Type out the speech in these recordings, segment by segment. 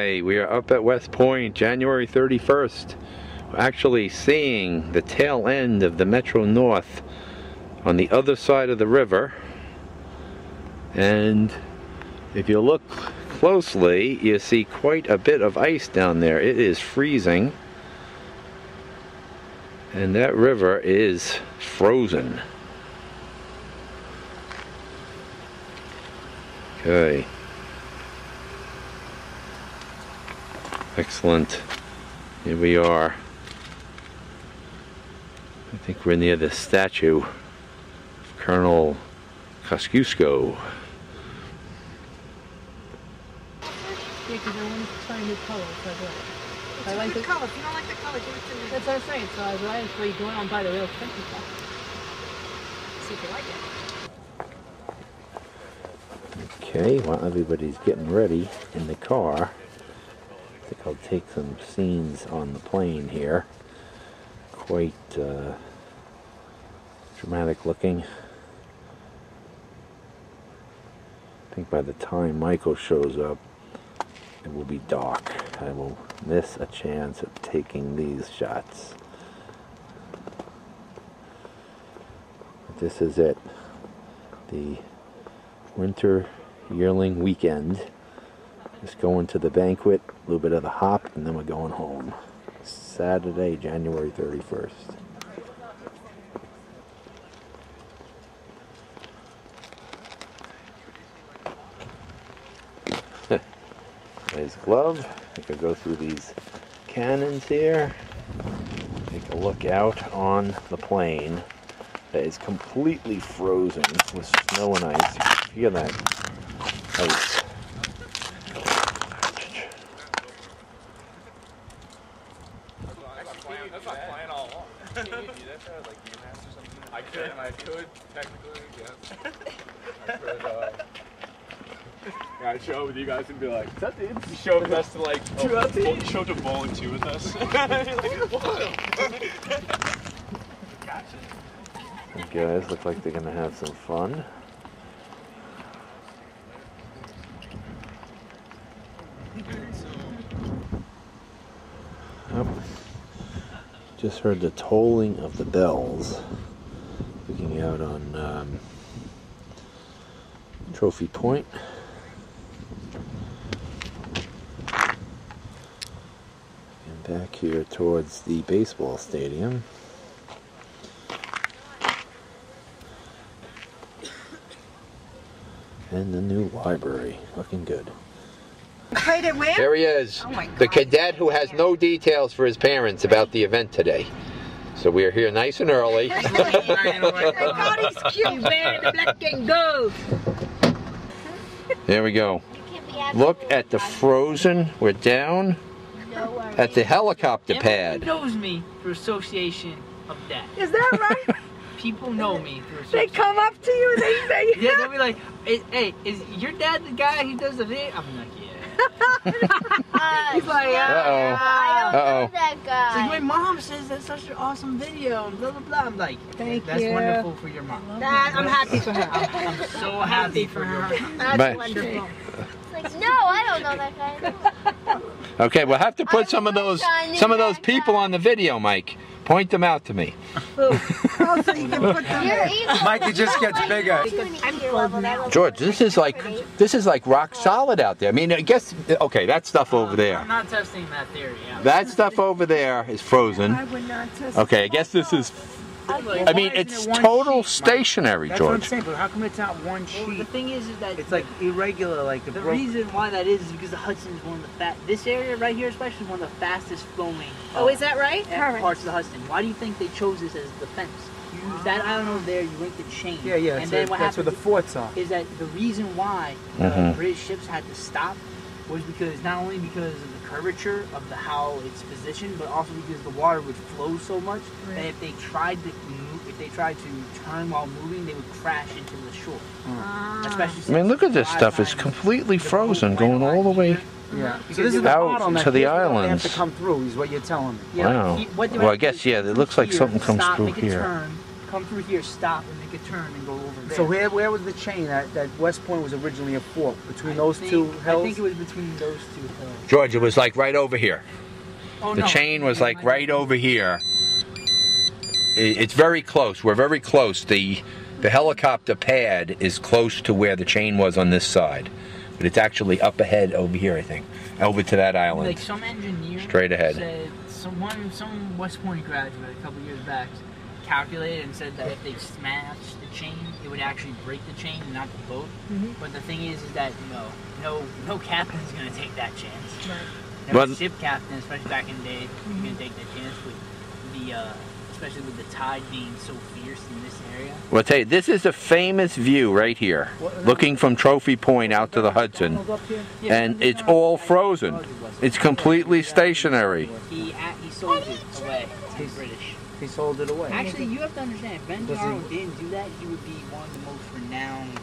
Hey, we are up at West Point, January 31st. We're actually seeing the tail end of the Metro North on the other side of the river. And if you look closely, you see quite a bit of ice down there. It is freezing. And that river is frozen. Okay. Excellent. Here we are. I think we're near the statue of Colonel Kosciuszko. Yeah, because I want to try new colors. I like the color. If you don't like the color, give it to me. That's what I'm saying. So I was actually going on by the real expensive stuff. See if you like it. Okay, while everybody's getting ready in the car, I think I'll take some scenes on the plane here. Quite dramatic looking. I think by the time Michael shows up, it will be dark. I will miss a chance of taking these shots. But this is it. The winter yearling weekend. Just going to the banquet, a little bit of the hop, and then we're going home. Saturday, January 31st. Nice glove. I could go through these cannons here. Take a look out on the plane that is completely frozen with snow and ice. You can feel that ice. That's not flying all along. Can you do that for like UMass or something? I could technically, yes. I could, yeah, I'd show up with you guys and be like, is that dude? You show up with us to like, show up to volunteer with us. Gotcha. You guys look like they're gonna have some fun. Yep. Just heard the tolling of the bells. Looking out on Trophy Point. And back here towards the baseball stadium. And the new library, looking good. There he is, the cadet who has no details for his parents about the event today. So we are here nice and early. I thought he's cute, man. The black can go. There we go. Look at the frozen. We're down at the helicopter pad. Everyone knows me for association of that. Is that right? People know me through They association. come up to you and they say, Yeah, they'll be like, hey, is your dad the guy who does the video? I'm like, yeah. he's like, Uh-oh. I don't know that It's guy. like, my mom says that's such an awesome video, and blah, blah, blah. I'm like, Thank that's you. wonderful for your mom. I'm happy for her. I'm so happy for her. That's But- wonderful. It's like, no, I don't know that guy. Okay, we'll have to put some of those people on the video, Mike. Point them out to me. Oh, so you can put them You're there. evil. Mike, it just gets bigger. George, this is like rock solid out there. I mean, I guess okay, that stuff over there. I'm not testing that theory out. That stuff over there is frozen. I would not test Okay, I guess this is. I mean, it's total stationary, That's what I'm George. saying, but how come it's not one Well, the sheet? thing is that It's like irregular, like the the reason why that is because the Hudson is one of the this area right here especially is one of the fastest flowing is that right? parts of the Hudson. Why do you think they chose this as the fence? You use that island over there, you link the chain. Yeah, yeah. And So then what that's where the happens forts are. is that the reason why British ships had to stop was because not only because of the curvature of how it's positioned, but also because the water would flow so much that if they tried to turn while moving, they would crash into the shore. Especially I mean, look at this stuff. It's completely frozen, going all the way. Yeah. So this is the Out bottleneck. to the Here's where they islands. have to come through, is what you're telling me. Wow. Well, I guess, yeah, it looks like something comes through here. come through here, stop, and make a turn and go over there. So where was the chain? That West Point was originally a fort between those two hills? I think it was between those two hills. George, it was like right over here. Oh, The chain was like right over here. It's very close. We're very close. The helicopter pad is close to where the chain was on this side. But it's actually up ahead over here, I think. Over to that island. Like some engineer straight ahead. Said some West Point graduate a couple years back calculated and said that if they smashed the chain, it would actually break the chain and not the boat. But the thing is that no captain's gonna take that chance. Right. No ship captain, especially back in the day, you're gonna take that chance with the especially with the tide being so fierce in this area. Well, I'll tell you, this is a famous view right here, looking from Trophy Point out to the Hudson, and it's all frozen. It's completely stationary. He sold it away to the British. He sold it away. Actually, you have to understand, if Ben Darwin didn't do that, he would be one of the most renowned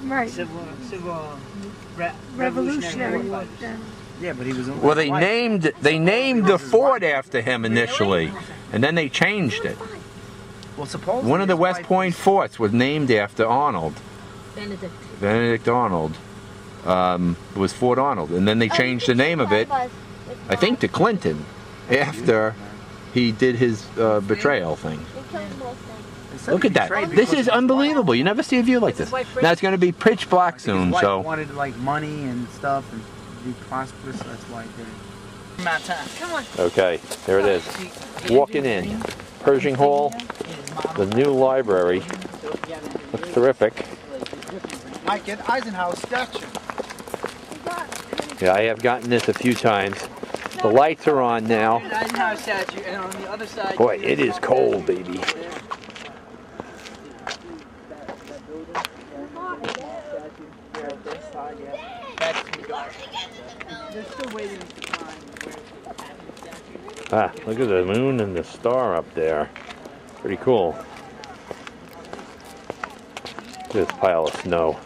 Right. revolutionary Revolutionary. fighters. Yeah, but he was. Well, they named the fort after him initially, and then they changed it. Well, supposedly One of the West Point forts was named after Arnold. Benedict Arnold. Was Fort Arnold, and then they changed the name of it, I think, to Clinton, after he did his betrayal thing. Look at that. This is unbelievable. You never see a view like this. Now it's going to be pitch black soon, His wife so. wanted like money and stuff and be prosperous. That's why he did it. Amount of time. Come on. Okay, there it is. Walking in. Pershing Hall, the new library. Looks terrific. Mike, get Eisenhower statue. Yeah, I have gotten this a few times. The lights are on now. Eisenhower statue, and on the other side. Boy, it is cold, baby. They're still waiting to find where the captain statue. Ah, look at the moon and the star up there. Pretty cool. Look at this pile of snow.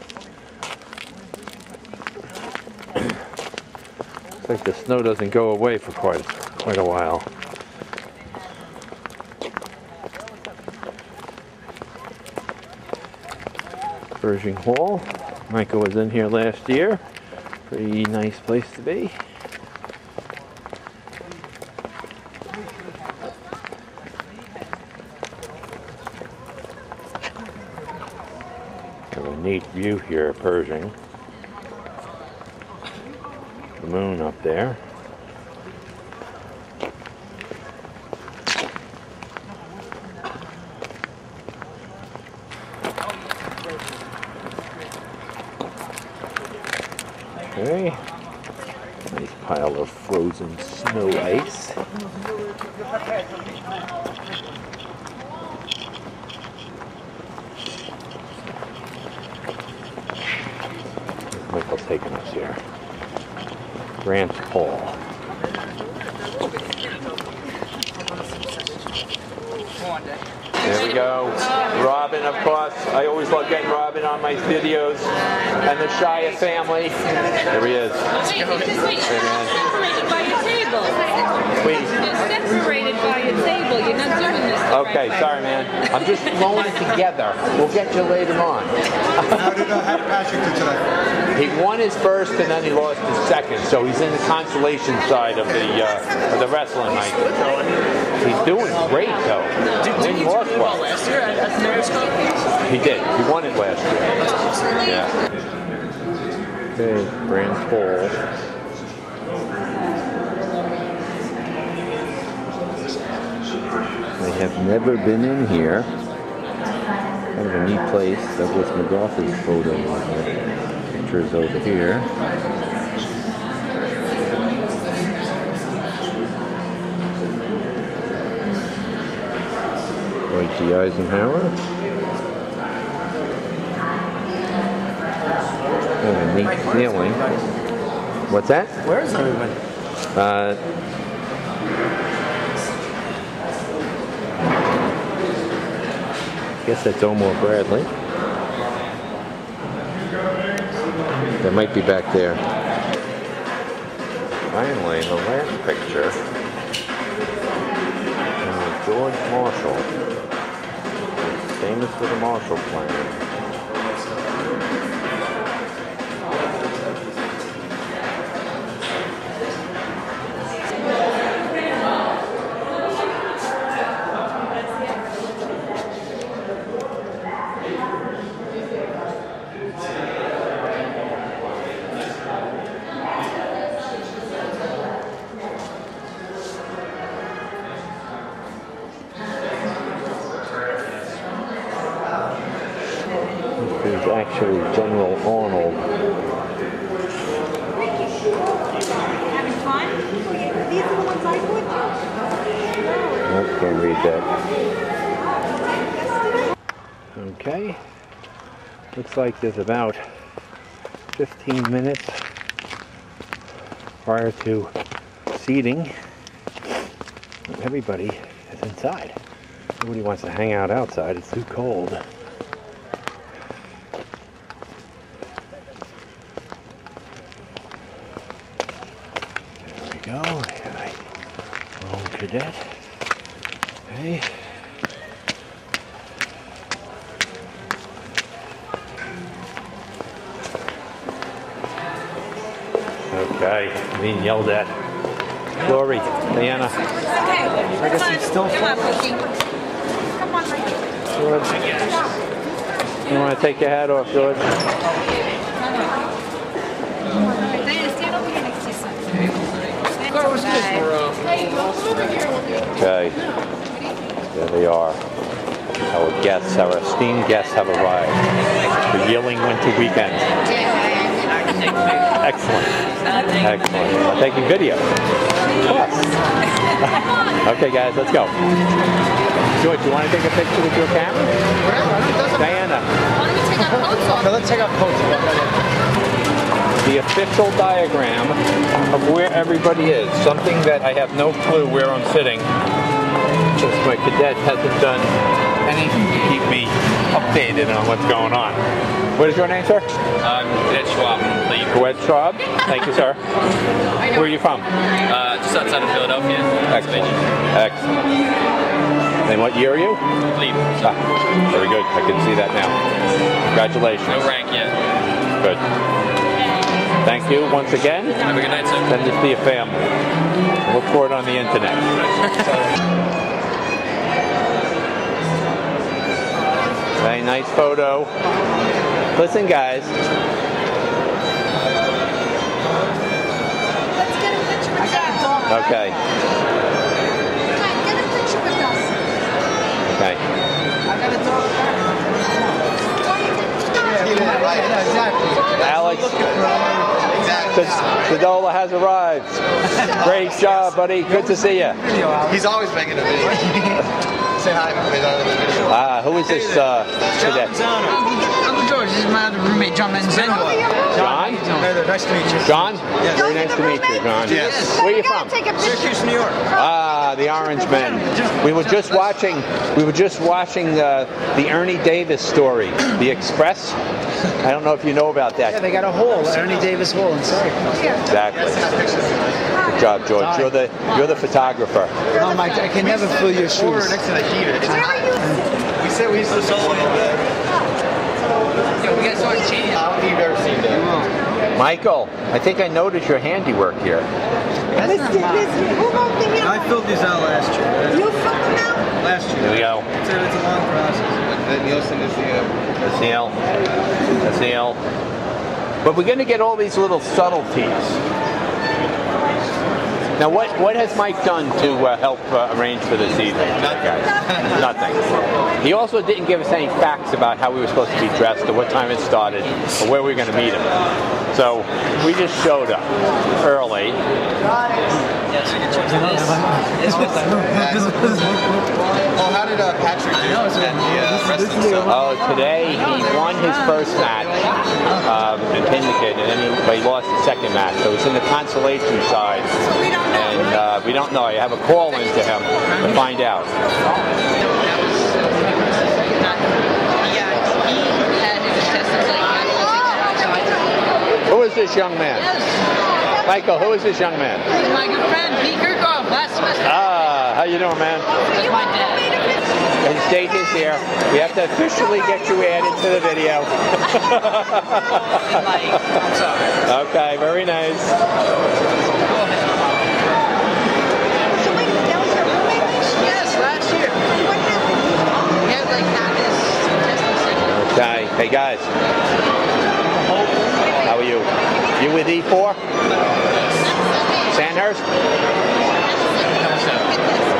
Looks like the snow doesn't go away for quite a while. Pershing Hall. Michael was in here last year. Pretty nice place to be. Have a neat view here of Pershing. The moon up there. Okay. Nice pile of frozen snow ice. Michael's taking us here. Grant's Hall. There we go. Robin, of course. I always love getting Robin on my videos. And the Shia family. There he is. Separated by your table. Please. You're separated by your table. You're not doing this the Okay, right way. sorry, man. I'm just throwing it together. We'll get you later on. How did Patrick do today? He won his first and then he lost his second, so he's in the consolation side of the wrestling night. He's doing great though. Did he do lost well last year at the Mayor's Cup? He did. He won it last year. Yeah. Okay, Grant's Hall. I have never been in here. Kind of a neat place. Douglas MacArthur's photo. Pictures over here. Dwight D. Eisenhower. And a neat ceiling. What's that? Where is everybody? I guess that's Omar Bradley. That might be back there. Finally, the last picture. George Marshall. famous for the Marshall Plan. This is actually General Arnold. Having fun? These are the ones I put. Nope, can't read that. Okay. Looks like there's about 15 minutes prior to seating. Everybody is inside. Nobody wants to hang out outside. It's too cold. There we go. Old cadet. Okay. Okay, being yelled at. Lori, Diana. I guess he's still full. Come on, Mike. George. You want to take your hat off, George? Diana, stand over here next to your son. Okay. There they are. Our guests, our esteemed guests have arrived. The Yearling Winter weekend. Excellent. Excellent. I'm taking video. Plus. Okay, guys, let's go. George, you want to take a picture with your camera? Diana. Why don't we take our coats off? No, let's take our coats off. The official diagram of where everybody is. Something that I have no clue where I'm sitting. Because my cadet hasn't done anything to keep me updated on what's going on. What is your name, sir? Cadet Schwab. Cadet Schwab. Thank you, sir. Where are you from? Just outside of Philadelphia. Excellent. Excellent. And what year are you? Leave. Ah, very good. I can see that now. Congratulations. No rank yet. Good. Thank you once again. Have a good night, sir. Send this to your family. Look for it on the internet. Very nice photo. Listen, guys. Let's get a picture with Dad. Okay. Get a picture with us. Okay. Alex. Sadola has arrived. Great job, buddy. Good to see you. He's always making a video. Say hi, video. Who is this cadet? Uncle George, this is my other roommate, John Manzano. John? Nice to meet you. John? Yes. Very nice to meet you, John. Yes. Where are you from? Syracuse, New York. Ah, the Orange Men. We were just watching the Ernie Davis story, The Express. I don't know if you know about that. Yeah, they got a hole, Ernie Davis Hall inside. Exactly. Good job, George. You're the photographer. No, Mike, I can never fill your shoes. Next to the heater. We said we used to solo in bed. Yo, we gotta start changing. I don't think you've ever seen that. Michael, I think I noticed your handiwork here. Listen, who wrote the I filled these out last year. You filled them out? Last Here year. we go. It's a long process. Nielsen is That's the L. But we're going to get all these little subtleties. Now, what has Mike done to help arrange for this evening? Nothing. He also didn't give us any facts about how we were supposed to be dressed or what time it started or where we were going to meet him. So we just showed up early. Oh, how did Patrick do at the wrestling show? Oh, today he won his first match in Pinnacle, and then he lost the second match. So it's in the consolation side, and we don't know. I have a call into him to find out. Who is this young man? Michael, who is this young man? My good friend, Pete Kirkhoff, last semester. Ah, How you doing, man? That's my dad. And stage is here. We have to officially get you added to the video. I'm sorry. Okay, very nice. Yes, last year. He had like not his testing center. Okay, hey guys. How are you? You with E4? Sandhurst?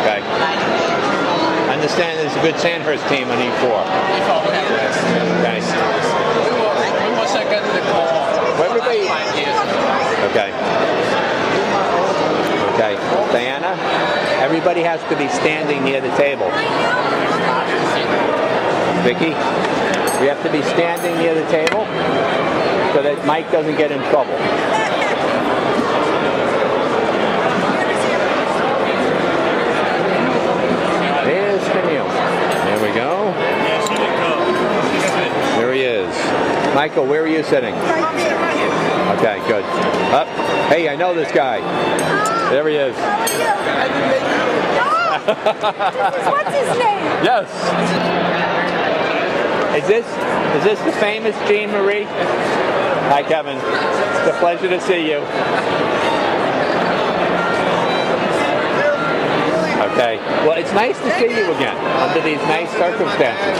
Okay. I understand there's a good Sandhurst team on E4. Okay. Once I got the call. Everybody. Okay. Okay. Diana, everybody has to be standing near the table. Vicky, we have to be standing near the table so that Mike doesn't get in trouble. There's Camille. There we go. There he is. Michael, where are you sitting? Okay, good. Up. Hey, I know this guy. There he is. What's his name? Yes. Is this the famous Jean Marie? Hi, Kevin. It's a pleasure to see you. Okay. Well, it's nice to see you again under these nice circumstances.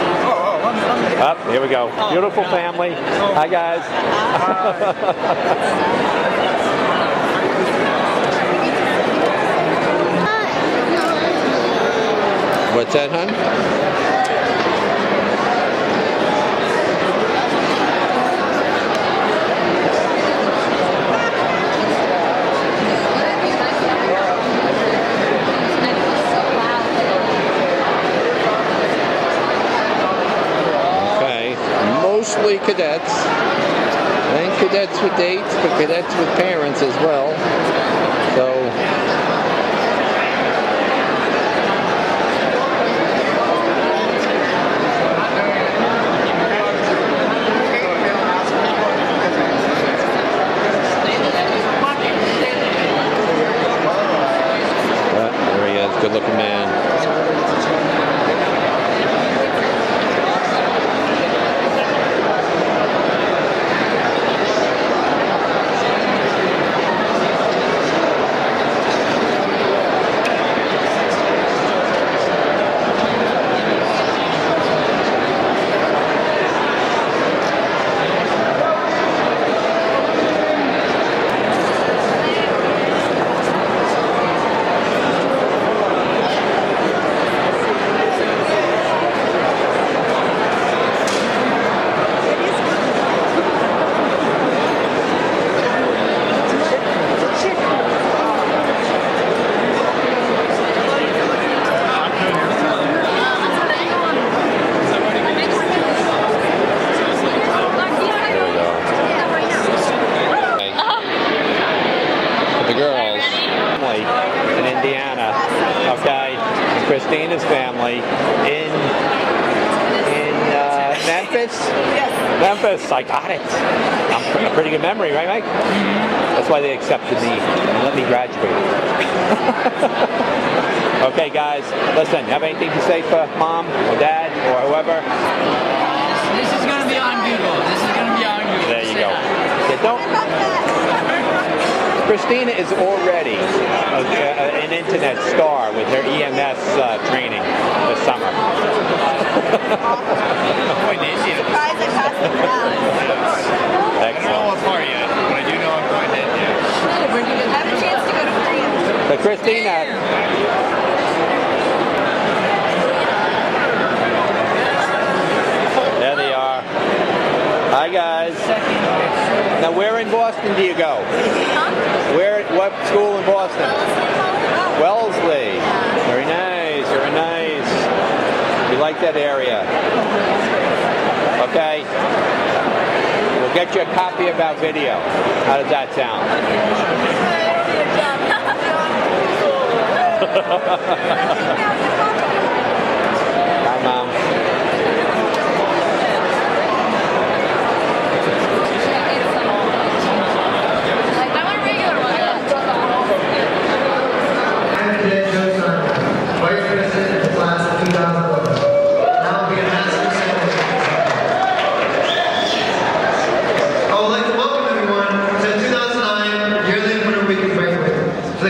Up, here we go. Beautiful family. Hi, guys. What's that, hon? Mostly cadets, and cadets with dates, but cadets with parents as well. So, there he is, good looking man. Christina's family in Memphis. Yes. Memphis, I got it. I'm a pretty good memory, right, Mike? That's why they accepted me and let me graduate. Okay, guys, listen. Have anything to say for mom or dad or whoever? This is gonna be on Google. This is gonna be on Google. There you go. Yeah, don't. Christina is already an internet star with her EMS training this summer. Surprised I passed the round. I don't know what part yet, but I do know I'm going to I have a chance to go to Korea. So Christina. There they are. Hi guys. Now where in Boston do you go? What school in Boston? Wellesley. Very nice, very nice. You like that area? Okay. We'll get you a copy of our video. How does that sound? Hi, Mom.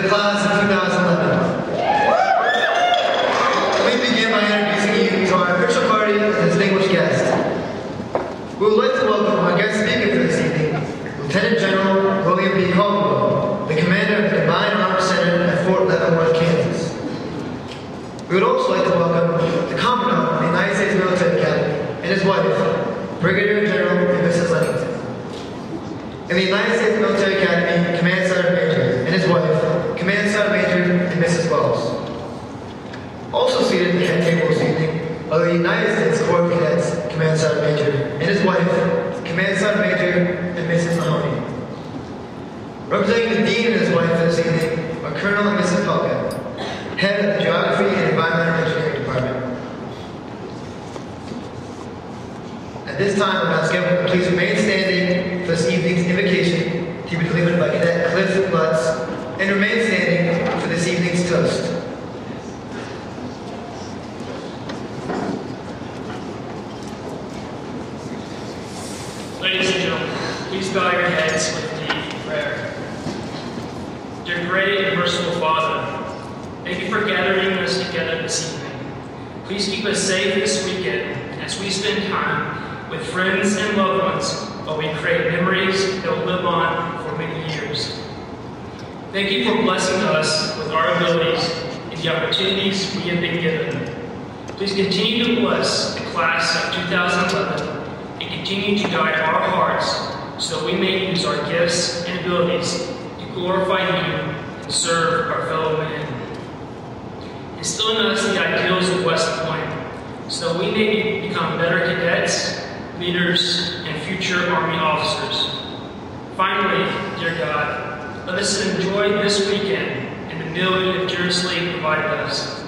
the class of 2011. Let me begin by introducing you to our official party and distinguished guest. We would like to welcome our guest speaker for this evening, Lieutenant General William B. Caldwell, the commander of the Combined Arms Center at Fort Leavenworth, Kansas. We would also like to welcome the Commandant of the United States Military Academy and his wife, Brigadier General and Mrs. Lennington. In the United States Military Academy, Command Sergeant Major and his wife, Command Sergeant Major and Mrs. Wells. Also seated at the head table this evening are the United States Corps of Cadets, Command Sergeant Major and his wife, Command Sergeant Major and Mrs. Mahoney. Representing the Dean and his wife this evening are Colonel and Mrs. Pelka, Head of the Geography and Environmental Engineering Department. At this time, I'm asking everyone to please remain standing for this evening's invocation to be delivered by Cadet Cliff Lutz, and remain standing for this evening's toast. Ladies and gentlemen, please bow your heads with me in prayer. Dear great and merciful Father, thank you for gathering us together this evening. Please keep us safe this weekend as we spend time with friends and loved ones while we create memories that will live on for many years. Thank you for blessing us with our abilities and the opportunities we have been given. Please continue to bless the class of 2011 and continue to guide our hearts so that we may use our gifts and abilities to glorify you and serve our fellow men. Instill in us the ideals of West Point so that we may become better cadets, leaders, and future Army officers. Finally, dear God, let us enjoy this weekend and the meal you have generously provided us.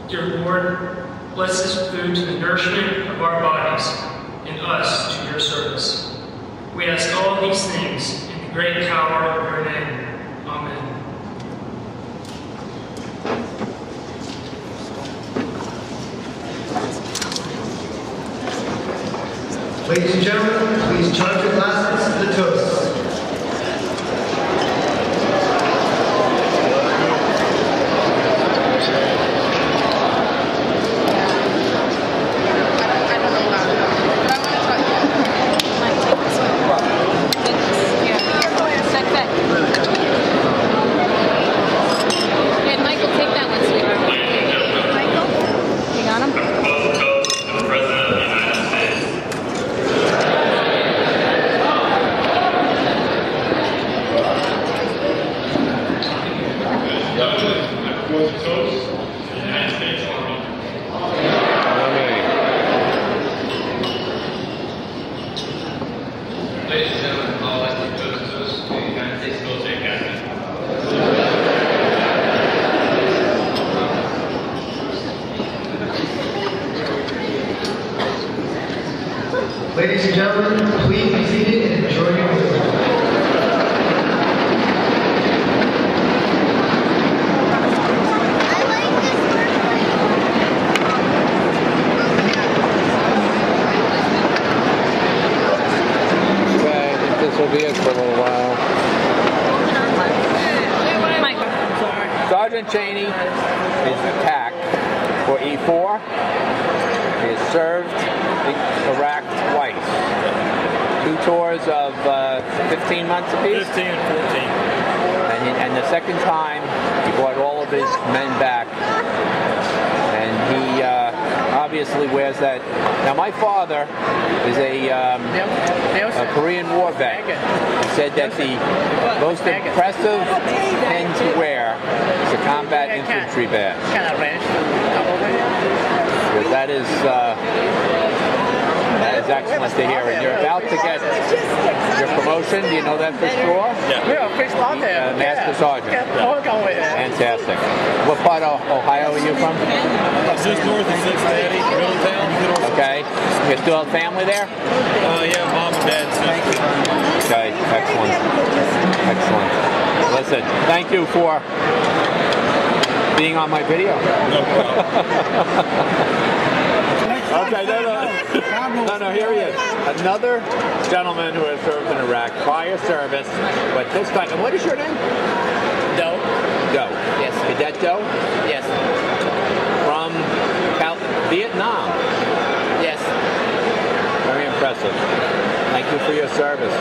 Dear Lord, bless this food to the nourishment of our bodies and us to your service. We ask all these things in the great power of your name. Amen. Ladies and gentlemen, please charge your glasses to the toast. Ladies and gentlemen, please be seated and enjoy your meal. Okay, I think this will be it for a little while. Sergeant Cheney is TAC for E4. He has served Iraq twice. 2 tours of 15 months apiece? 15 and 14. And the second time, he brought all of his men back. And he obviously wears that. Now, my father is a Korean War vet. He said that the most impressive thing to wear is a combat infantry badge. Because that is excellent to hear. And you're about to get your promotion. Do you know that for sure? Yeah. Master Sergeant. Fantastic. What part of Ohio are you from? Just north of Cincinnati, Middletown. Okay. You still have family there? Yeah, mom and dad. Okay. Excellent. Excellent. Listen, thank you for being on my video. No problem. Okay, no, here he is. Another gentleman who has served in Iraq, prior service, but this time, and what is your name? No. Doe. Ecto? Yes. From Vietnam? Yes. Very impressive. Thank you for your service.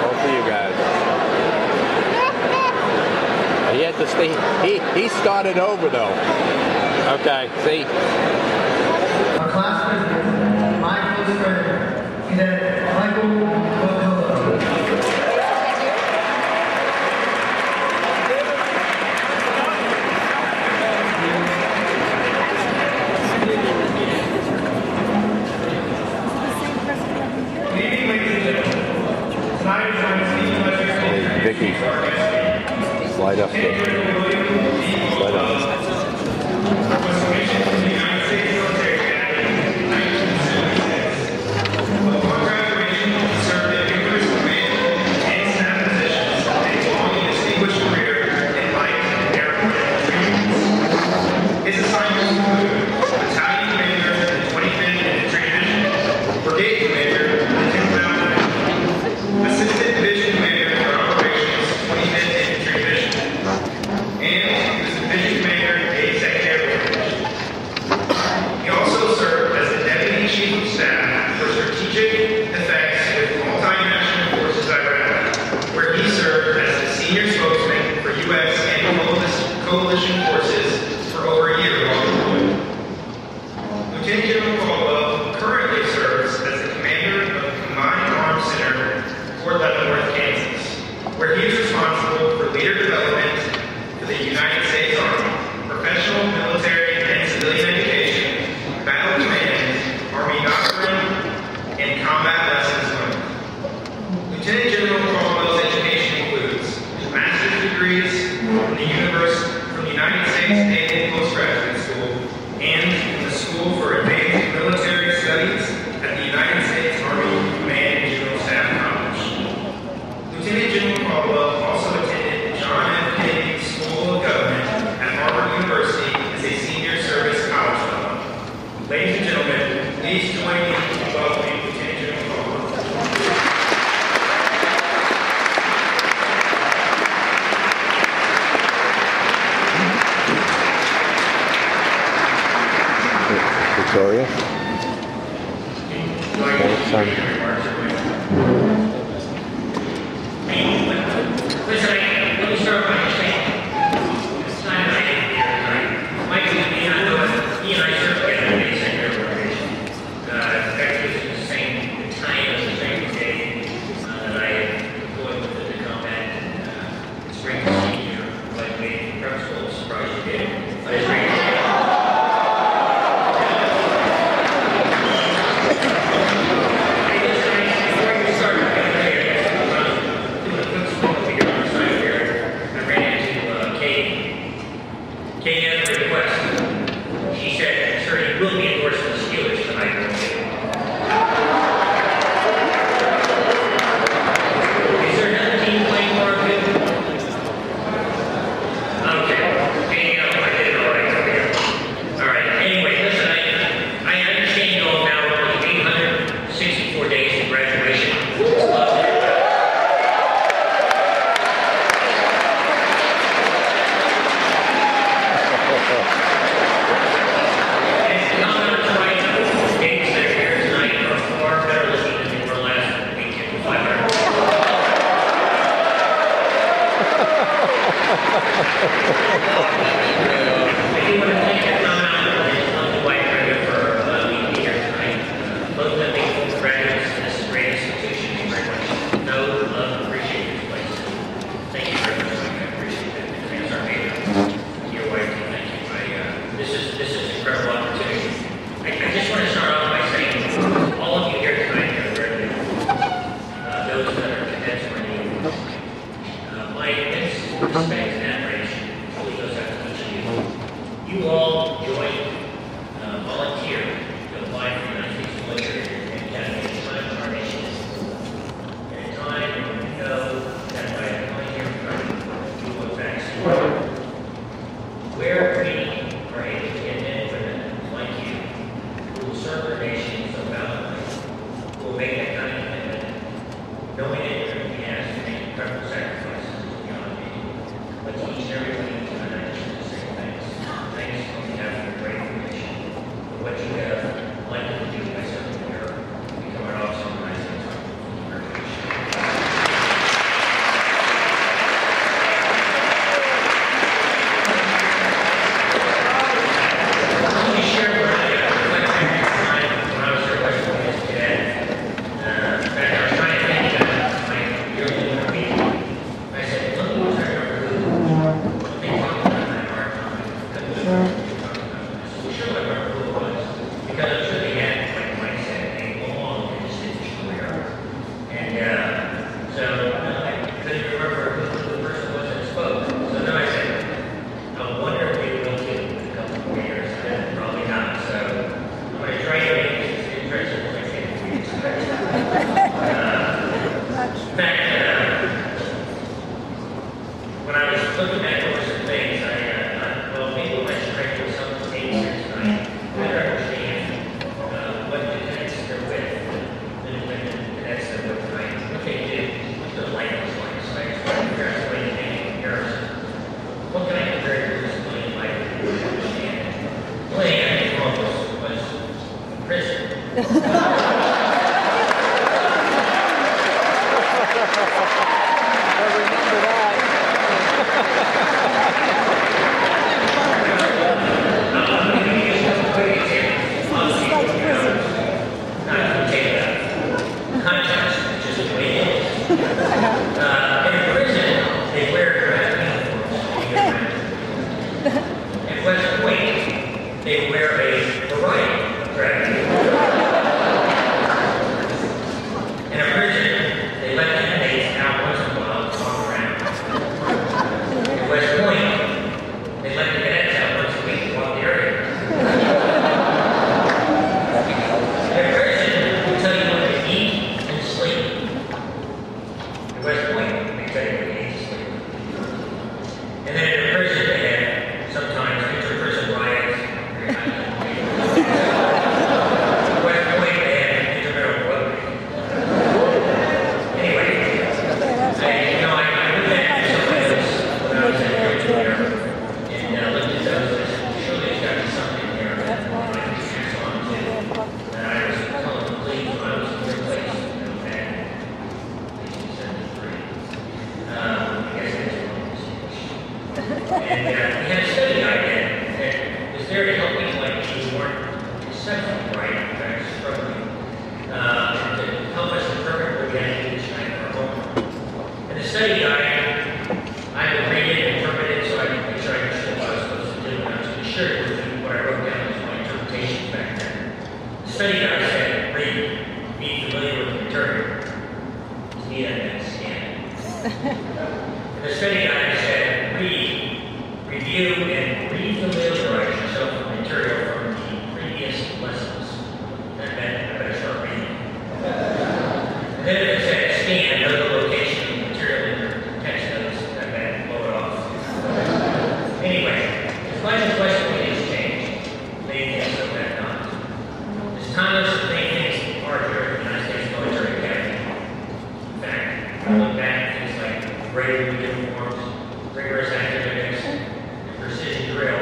Both of you guys. He had to stay. He started over though. Okay, see? Our class president, my close friend, Cadet Michael. Vicky, slide up there. Slide up. Coalition forces for over a year while deployed. Lieutenant General Caldwell currently serves as the commander of the Combined Arms Center, Fort Leavenworth, Kansas, where he is responsible for leader development for the United States Army, professional, military, and civilian education, battle command, Army doctrine, and combat lessons learned. Lieutenant General Caldwell's education includes master's degrees from the United States Naval Postgraduate School and the School for Advanced Military Studies at the United States Army Command and General Staff College. Lieutenant General Caldwell also attended John F. Kennedy School of Government at Harvard University as a senior service college fellow. Ladies and gentlemen, please join me in welcoming Lieutenant General Caldwell. Victoria. Let me start by saying, this time I didn't hear tonight. Mike he and I served together in the same organization. In fact, this is the same time as the same day that I deployed with the combat. It's great to see you. Like me, prep school, surprised you did. But it's great to see you. You all At West Point, they wear a variety of drag. In a prison, they let inmates out once in a while to walk around. At West Point, they let the cadets out once a week to walk the area. At prison, they tell you when to eat and sleep. At West Point, they tell you when to eat and sleep. And then in prison, they have sometimes inter-prison riots. West Point, they have intramural blood. Anyway, I went back to some of this when I was at Yearling Winter, and looked at those. Surely it's got to be something here that I can pass on to. And I was telling the police when I was in their place, back in 1973. I guess that's one. And we had a study guide that was there to help people like me who weren't exceptionally bright, in fact, struggling, to help us determine what we had to do each night for our homework. And the study guide, I would read it and interpret it so I could make sure I understood what I was supposed to do, and I was going to share it with you what I wrote down as my interpretation back then. The study guide said, read, be familiar with the material. To me, that meant scan. And the study guide said, read, review, and refamiliarize yourself with the material from the previous lessons. That meant I better start reading. And then if it said scan, know the location of the material in your text notes. That meant blow it off. Anyway, despite the West Point has changed, many things have been not. It's timeless to make things hard here at the United States Military Academy. In fact, I look back at things like graded uniforms, rigorous academics, and precision drill.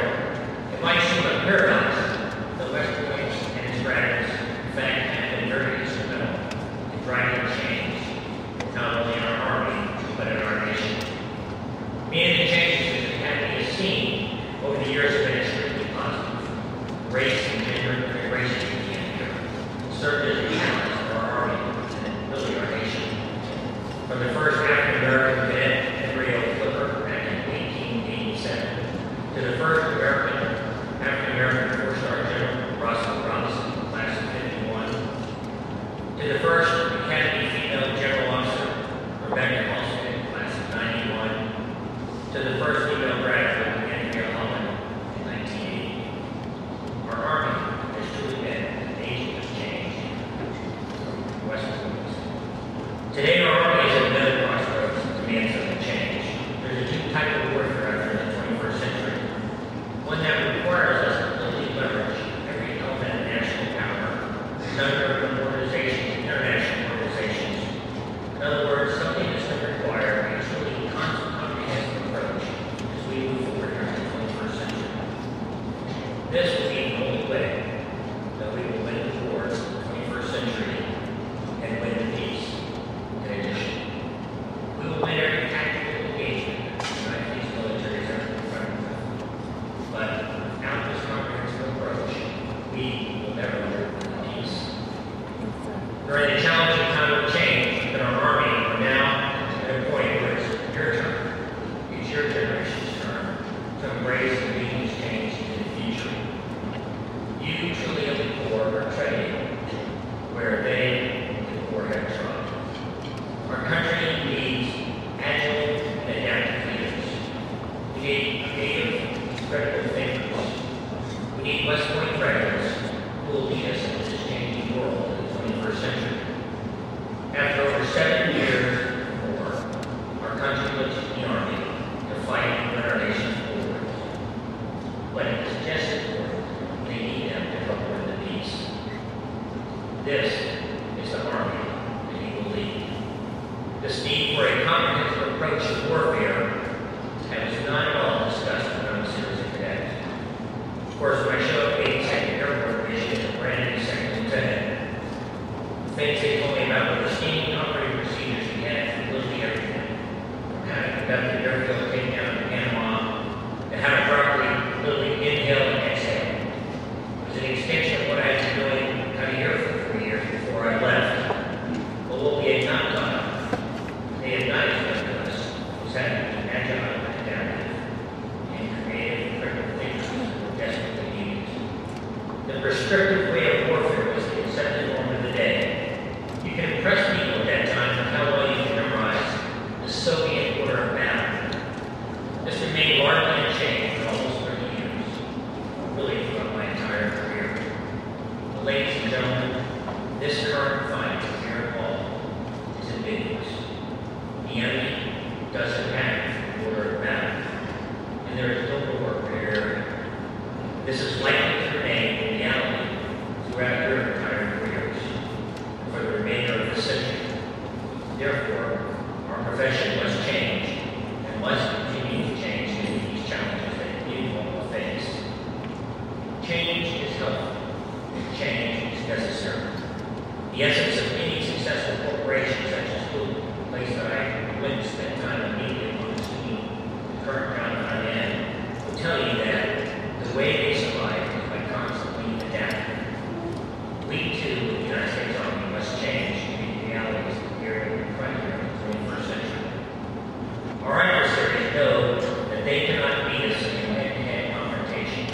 It might seem a paradox that West Point and its graduates, in fact, have been very instrumental in driving change, not only in our Army, but in our nation. Many of the changes that the Academy has seen over the years have been extremely positive. Race and gender integration served as a challenge for our Army and really our nation. From the first African-American cadet back in 1887, to the first African-American four-star general, Russell Robinson, class of 51, to the first Academy female general officer, Rebecca Halstead, class of 91, to the first female graduate, Andrea Holland, in 1980. Our Army has truly been an agent of change from West Point. Today, our Army is at another crossroads and demands something change. There's a new type of warfare out there in the 21st century, one that requires us to completely leverage every element of national power, non-government organizations, international organizations. In other words, something that's going to require a truly comprehensive approach as we move forward in the 21st century. This will be the only way that we will win the war in the 21st century and win the peace. In addition, we will win every tactical engagement that the United States military has ever confronted with. But without this comprehensive approach, we will never win the peace. During the challenging time of change in our Army, we're now at a point where it's your turn, it's your generation's turn to embrace and lead this change in the future. You truly of the Corps are treading where they, the Corps, have trod. Our country needs agile and adaptive leaders. We need creative, critical thinkers. We need West Point graduates who will lead us in this changing world in the 21st century. After over 7 years of war, our country looks to the Army to fight and put our nation forward. When it is just important, they need them to help win the peace. This is the Army that he will lead. This need for a comprehensive approach to warfare was not at all discussed when I was here as a cadet. Of course, when I showed up at 82nd Airport Division as a brand new second lieutenant, things prescriptive way of warfare was the accepted form of the day. You can impress people at that time with how well you can memorize the Soviet order of battle. This remained largely unchanged for almost 30 years, really throughout my entire career. But ladies and gentlemen, this current fight here at all is ambiguous. The enemy doesn't have the order of battle, and there is no war area. This is likely to remain in reality throughout your entire careers for the remainder of the century. Therefore, our profession must change and must continue to change to meet these challenges that you will face. Change is healthy, and change is necessary. The essence of any successful corporation such as Google, a place that I went to spend time immediately on the scene, the current ground I'm in, will tell you that the way they survive is by constantly adapting. We too, in the United States Army, must change to meet the realities of the period we confront here in the 21st century. Our adversaries know that they cannot beat us in a head-to-head confrontation.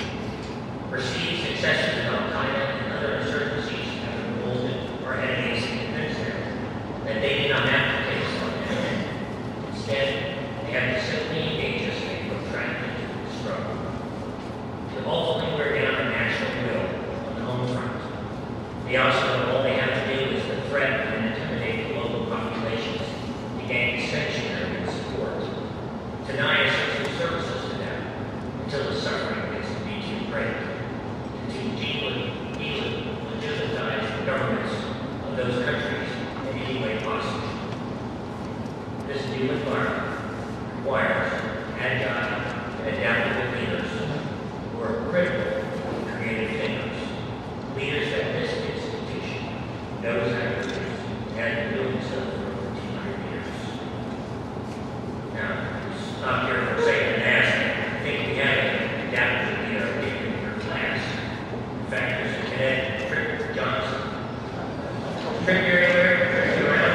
Perceived successes in Al-Qaeda and other insurgencies have emboldened our enemies and convinced them that they do not have to take us on head-to-head. Instead, they have to simply engage us in a protracted struggle. To ultimately wear down our national will on the home front. They also know all they have to do is to threaten and intimidate the local populations to gain sanctuary and support. Deny essential services to them until the suffering gets to be too great. And to deeply legitimize the governments of those countries in any way possible. This new environment requires agile and adaptable leaders who are critical and creative thinkers, leaders that this institution knows how to produce and has been doing so for over 200 years. Now, stop here for a second and ask, I think we have an adaptable leader in your class. In fact, there's a cadet, Trick Johnson. Trick, you're anywhere? Are you around?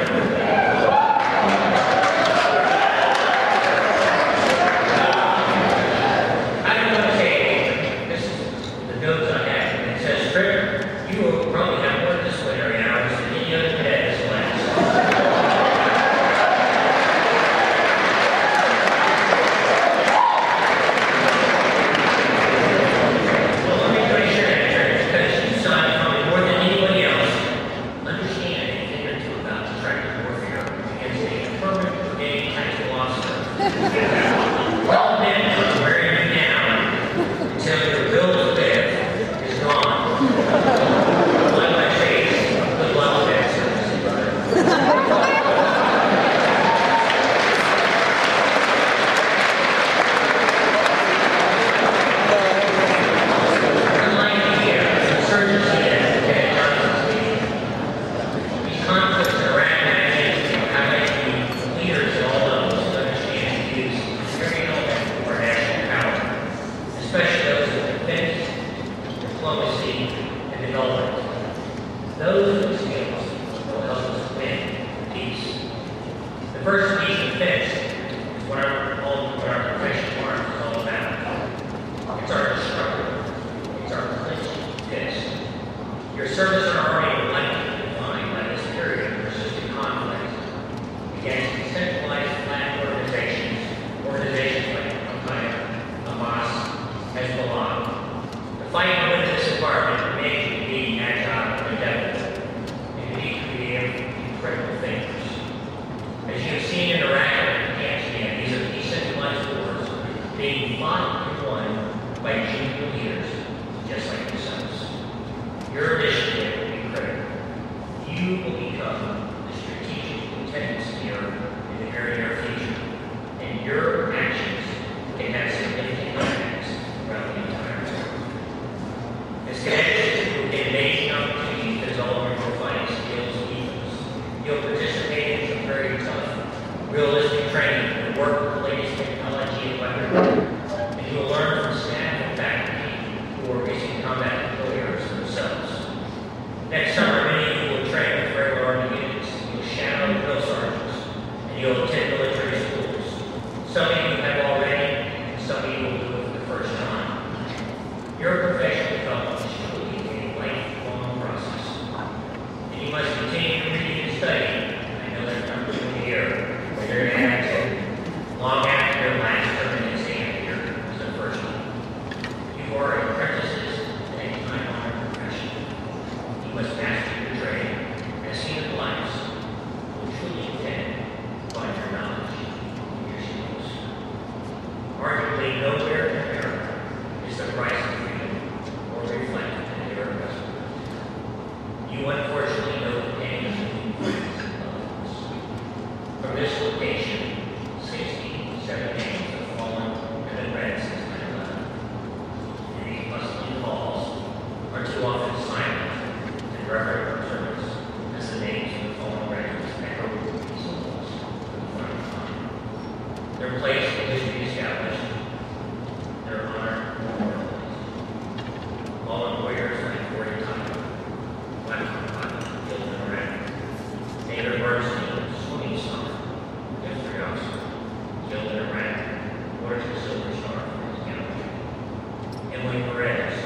Emily Perez,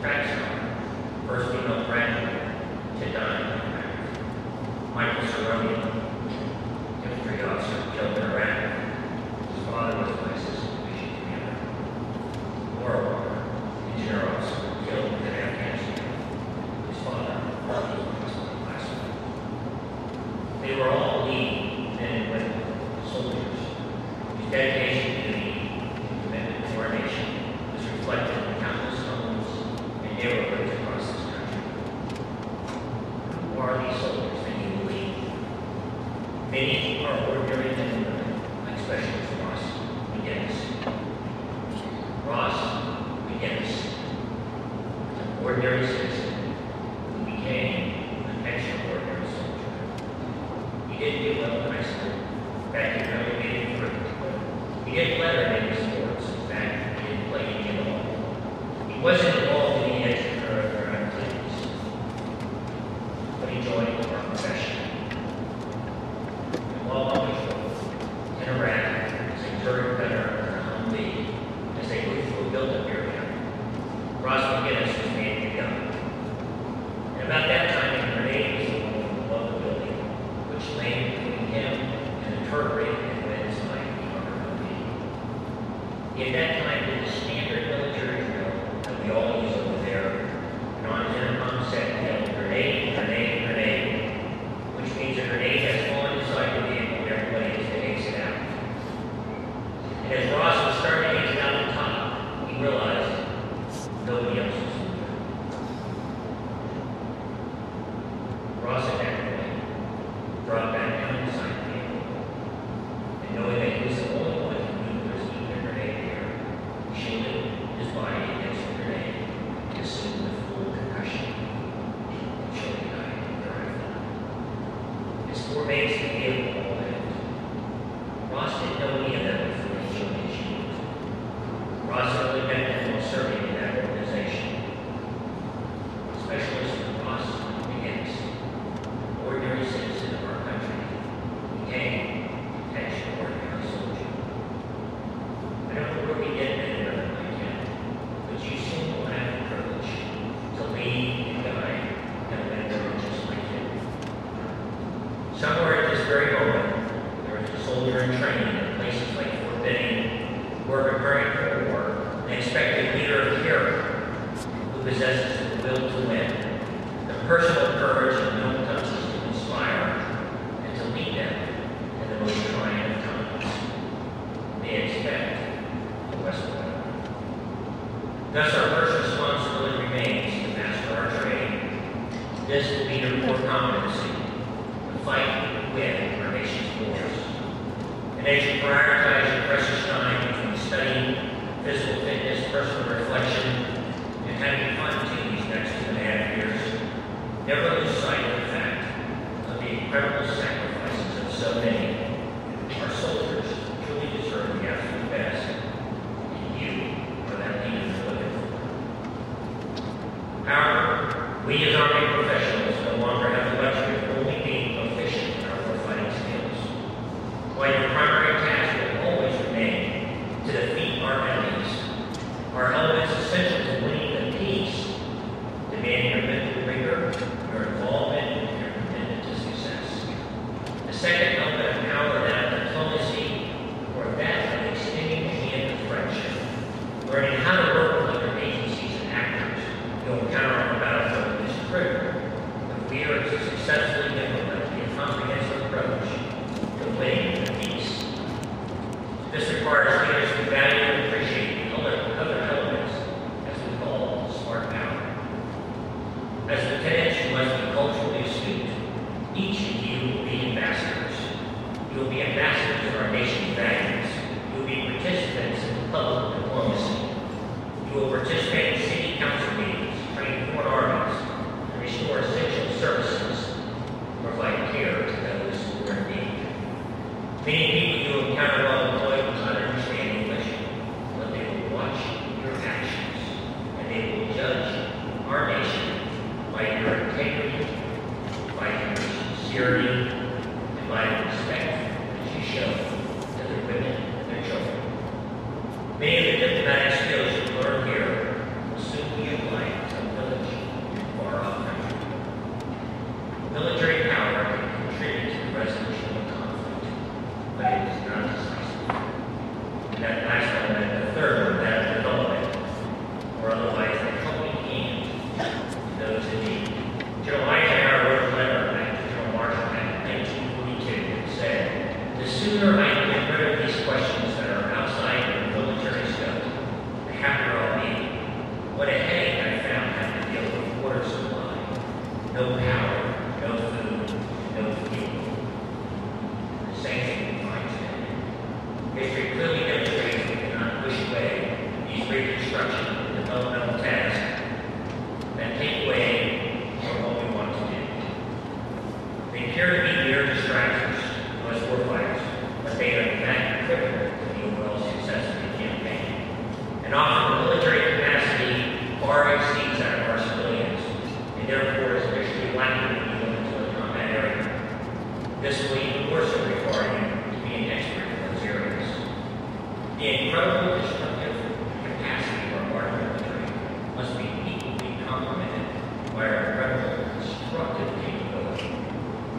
track star, first female graduate to die. Michael Cerrone, infantry officer killed in Iraq. His father was an ISIS division commander. Laura Walker, engineer officer, killed in Afghanistan. His father was a classified. They were all leading men and women, soldiers, whose dedication to duty and commitment to our nation is reflected in countless homes and neighborhoods across this country. Who are these soldiers that you believe? Many are ordinary men and women, like Specialist Ross McGinnis. Ross McGinnis, an ordinary citizen who became an extraordinary soldier. He didn't do well in high school. In fact, he barely made it through. He didn't let her make sports. In fact, he didn't play any at all. He wasn't involved in any extracurricular activities, but he joined our profession. And while on patrol in Iraq, as a third veteran of the Humvee, as they moved through a build-up area, Ross McGinnis was made a gun. And about that time, a grenade was thrown above the building, which landed between him and the turret rig and Wynn's line on the Humvee. He at that time did the standard military drill that we all use over there, and on his intercom set yelled, "Grenade, grenade, grenade," which means a grenade has fallen inside the vehicle and everybody is to exit out. And as Ross was starting to exit out the top, he realized nobody else was there. Ross at that point dropped back down inside the vehicle, and knowing that he was the only one who knew there was even a grenade there, he shielded his body against the grenade and assumed the full concussion and surely died thereafter. His four mates in the vehicle all lived. Ross didn't know any of them before he showed his shield. Ross only met them while serving in that organization. Specialist Ross McGinnis, ordinary citizen of our country, became an extraordinary soldier. I don't know where we get any other like him, but you soon will have the privilege to lead and guide and mentor just like him. Somewhere at this very moment, there is a soldier in training in places like Fort Benning, who are preparing for war, and expect a leader of character who possesses the will to win, the personal courage and mental touches to inspire and to lead them in the most trying of times. They expect the West Point. Thus, our first responsibility remains to master our trade. This will be the core competency, the fight and win our nation's wars. And as you prioritize your precious time between studying, physical fitness, personal reflection, and having fun too these next 2.5 years, never lose sight of the fact of the incredible sacrifices of so many. Our soldiers truly deserve the absolute best, and you are that leader they're looking for. However, we as Army professionals no longer have the luxury of only being proficient in our warfighting skills. While your primary task will always remain to defeat our enemies destruction of the developmental tasks that take away from what we want to do. They appear to be mere distractions to us warfighters, but they are in fact critical to the overall success of the campaign. And often the military capacity far exceeds that of our civilians, and therefore is initially lacking when you go into a combat area. This will even more so require you to be an expert in those areas. The incredible destructive capacity of our military must be equally complemented by our incredible destructive capability.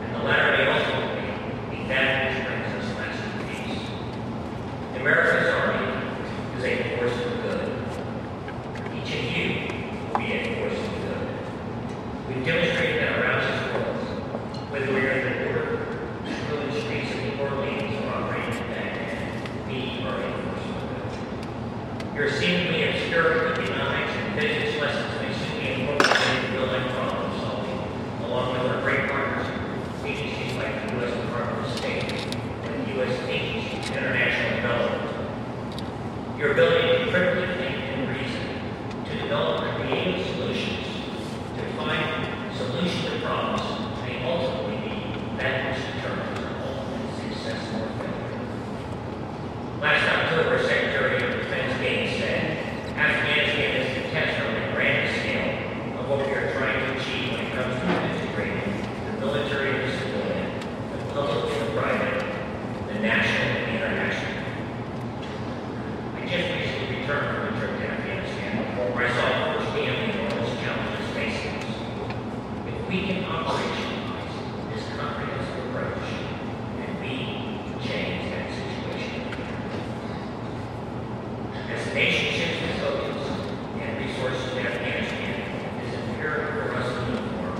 And the latter may ultimately be that which brings us lasting peace. America's Army is a force for good. Each of you will be a force for good. We've demonstrated that around this world, whether we are in the border, through the streets of New Orleans, or operating in Baghdad, we are a force for good. Your seemingly obscure economics and physics lessons may soon be incorporated in real-life problem solving, along with our great partners, agencies like the U.S. Department of State and the U.S. Agency for International Development. Your ability to critically think and reason, to develop creative solutions, to find solutions to problems may ultimately be that which determines our ultimate success or failure. Last October, Secretary of Defense Gates said, Afghanistan is the test on the grand scale of what we are trying to achieve when it comes to integrating the military and the civilian, the public and the private, the national and the international. I just recently returned from a trip to Afghanistan, where I saw firsthand the enormous challenges facing us. If we can operationalize this comprehensive approach, then we can change that situation. As the nation shifts its focus and resources to Afghanistan, it is imperative for us to uniform,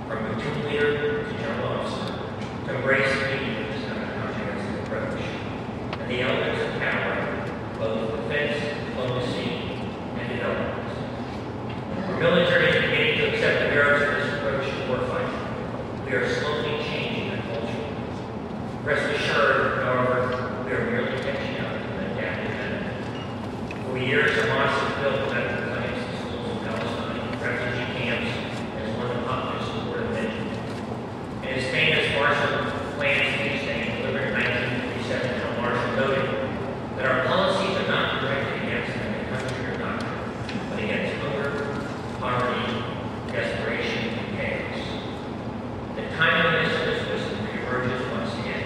from platoon leader to general officer, to embrace the need of this kind of comprehensive approach, and the elements of power, both defense, diplomacy, and development. Our military is beginning to accept the merits of this approach to warfighting. We are slowly changing the culture. Rest assured, however, we are merely catching up to the adaptive method. For years, Hamas has built medical clinics and schools in Palestine, refugee camps, as one of the popular supported mentioned. In his famous Marshall Plan speech that he delivered in 1947, General Marshall noted that our policies are not directed against the country or doctrine, but against hunger, poverty, desperation, and chaos. The timeliness of this wisdom reemerges once again.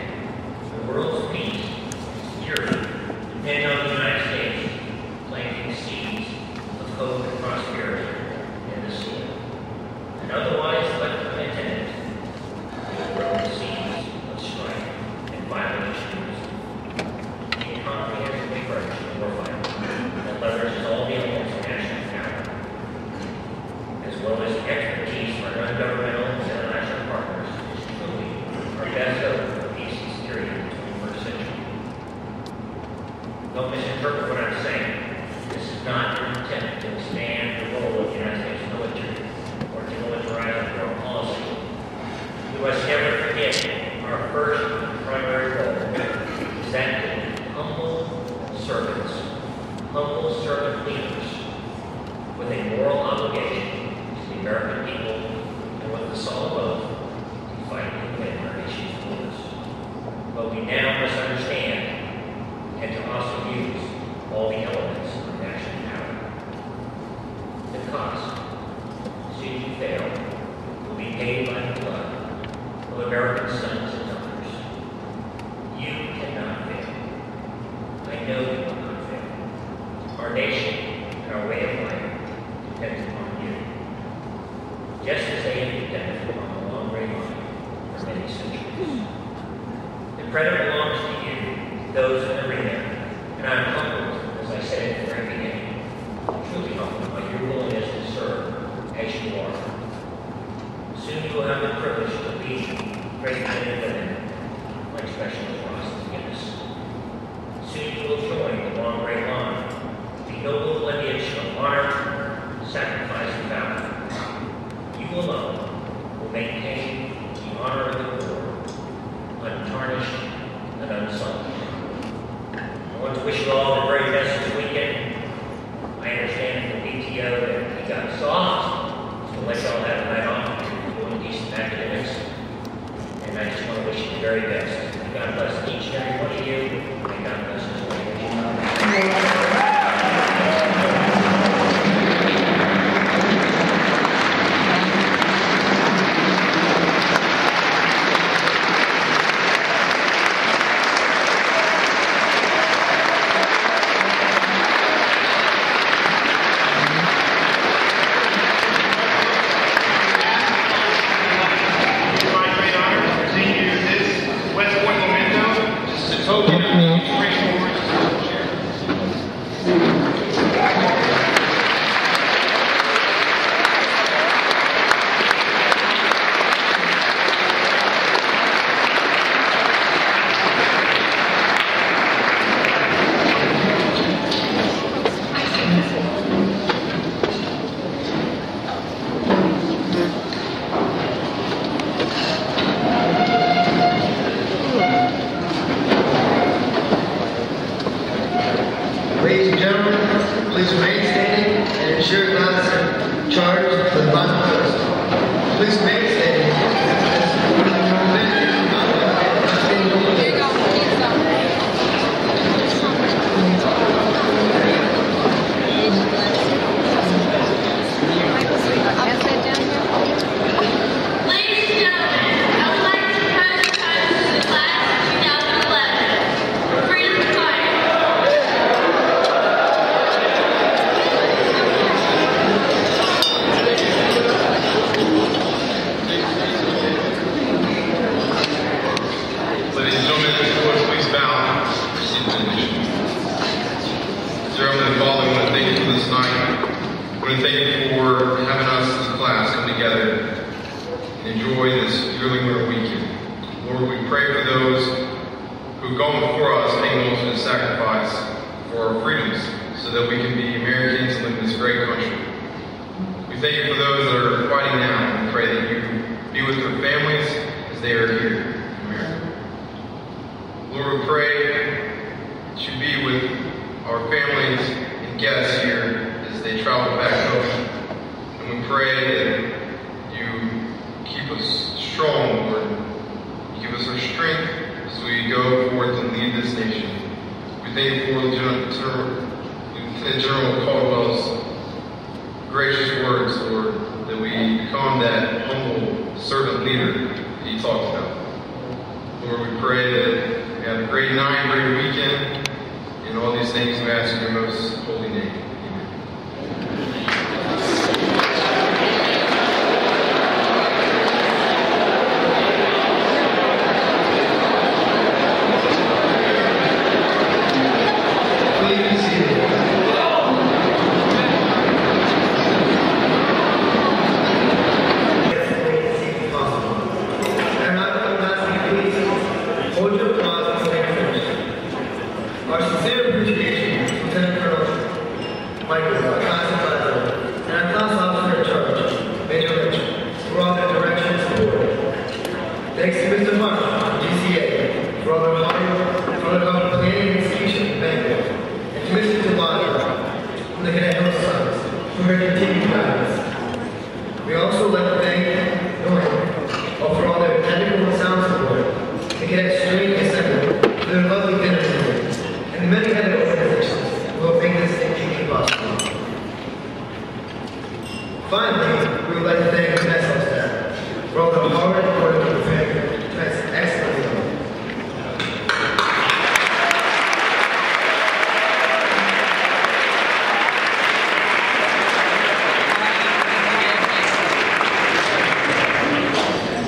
The world's peace and security depend on the United States planting seeds of hope and prosperity in the soil. And otherwise left unattended, we will grow the seeds of strife and violent extremism. A comprehensive approach to warfighting that leverages all the elements of national power, as well as expertise from our non-governmental and international partners, is truly our best hope for peace and security in the 21st century. Don't misinterpret what I'm saying. This is not an attempt to expand the role of the United States military or to militarize our foreign policy. We must never forget our first and primary role is that of humble servants, humble servant leaders with a moral obligation to the American people and with the solemn oath to fight and win our nation's wars. But we now must understand and to also use all the elements of national power. The cost, should you fail, will be paid by the blood of American sons and daughters. You cannot fail. I know you will not fail. Our nation and our way of life depends upon you, just as they have depended upon the long range line for many centuries. The credit belongs to you, those in the arena, and I'm humbled, as I said at the very beginning, truly humbled by your willingness to serve as you are. Soon you will have the privilege to lead great men and women like Specialist Ross and Guinness. Soon you will join the long gray line, the noble lineage of honor, sacrifice, and valor. You alone will maintain the honor of the Corps, untarnished and unsullied. I want to wish you all the very best this weekend. I ensure not to charge the bottom first. Please remain standing. Enjoy this Yearling Winter weekend. Lord, we pray for those who've gone before us, making ultimate sacrifice for our freedoms, so that we can be Americans and live in this great country. We thank you for those that are fighting now, and we pray that you be with their families as they are here in America. Lord, we pray that you be with our families and guests here as they travel back home. And we pray that keep us strong, Lord. Give us our strength as we go forth and lead this nation. We thank you for Lieutenant General Caldwell's gracious words, Lord, that we become that humble servant leader that he talked about. Lord, we pray that we have a great night, a great weekend, and all these things we ask in your most holy name. We also like to thank Norton for all their technical and sound support, the Cadet String Assembly for their lovely dinner today, and the many other organizations who will make this thing possible. Finally, we would like to thank the mess hall staff for all the hard work and preparing tonight's excellent meal.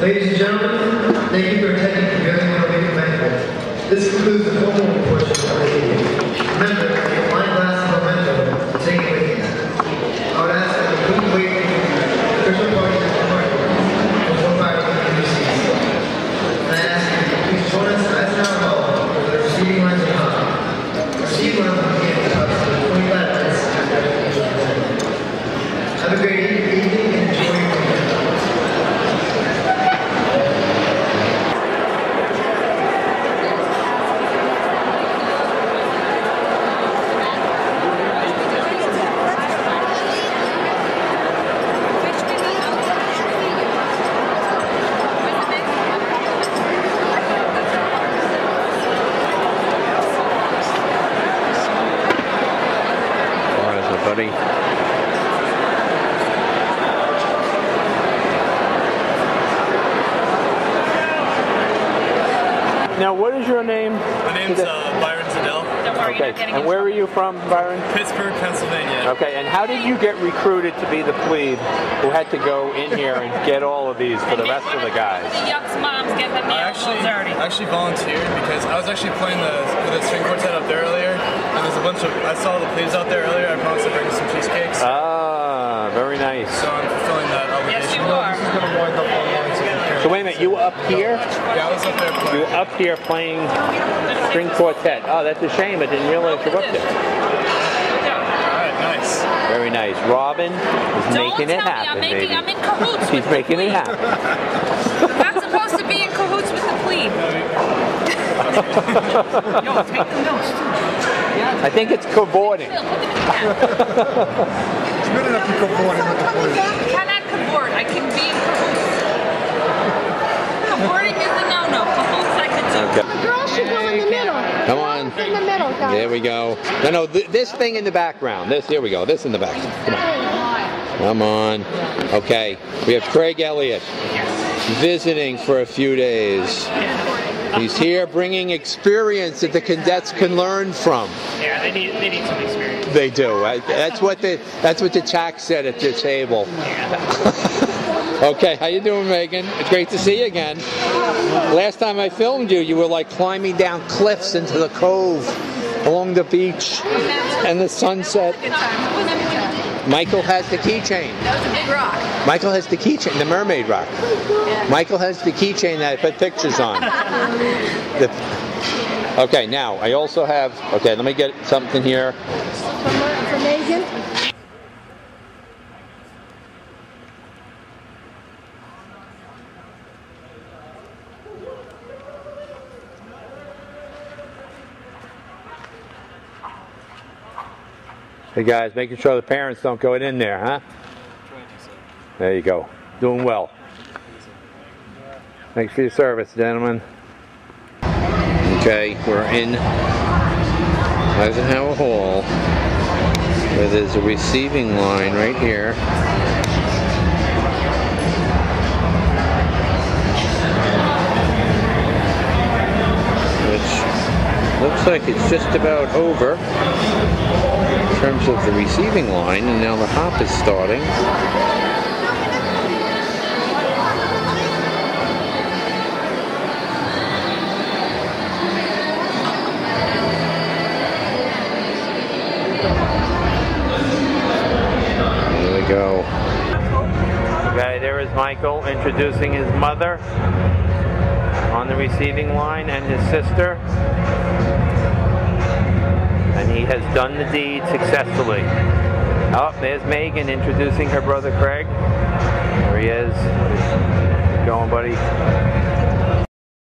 Ladies and gentlemen, thank you for attending the Yearling Winter banquet. This concludes the formal portion of the evening. Remember, take a wine glass of memento to take it with you. I would ask that you please wait for the official party to depart before firing your seats. And I ask you to please join us at Eisenhower Hall where the receiving lines are hot. The receiving lines will begin approximately 25 minutes after the event. Have a great evening and enjoy your weekend. Now, what is your name? My name's Byron Zadell. Okay, and where are you from, Byron? Pittsburgh, Pennsylvania. Okay, and how did you get recruited to be the plebe who had to go in here and get all of these for the rest of the guys? The Yuck's moms get the nails all dirty. I actually volunteered because I was actually playing with the string quartet up there earlier, and there's a bunch of, I saw the plebes out there earlier, I promised to bring some cheesecakes. Ah, very nice. So I'm fulfilling that obligation. Yes, you are. This is going to wind up all night. So wait a minute, you were up here? Yeah, I was up there playing. You were up here playing string quartet. Oh, that's a shame. I didn't realize you were up there. Alright, nice. Very nice. Robin is making it happen, baby. I'm in cahoots She's making it happen. I'm not supposed to be in cahoots with the plebe. Yo, take the notes too. I think it's cavorting. Look at the cat. can cavort with the police. Cannot cavort. I can be in cahoots. Cavorting is a no-no. Cahoots I can do. Okay. The girls should go in the middle. Come on. In the middle, guys. There we go. No, this thing in the background. This, here we go. This in the back. Come on. Okay. We have Craig Elliott visiting for a few days. He's here bringing experience that the cadets can learn from. Yeah, they need some experience. They do. That's what the Chak said at the table. Okay, how you doing, Megan? It's great to see you again. Last time I filmed you, you were like climbing down cliffs into the cove along the beach and the sunset. Michael has the keychain. That was a big rock. Michael has the keychain, the mermaid rock. Yeah. Michael has the keychain that I put pictures on. Okay, now I also have. Okay, let me get something here. For Megan. Hey guys, making sure the parents don't go in there, huh? There you go. Doing well. Thanks for your service, gentlemen. Okay, we're in Eisenhower Hall, where there's a receiving line right here. Which looks like it's just about over in terms of the receiving line, and now the hop is starting. There we go. Okay, there is Michael introducing his mother on the receiving line and his sister. And he has done the deed successfully. Oh, there's Megan introducing her brother Craig. There he is. Keep going, buddy.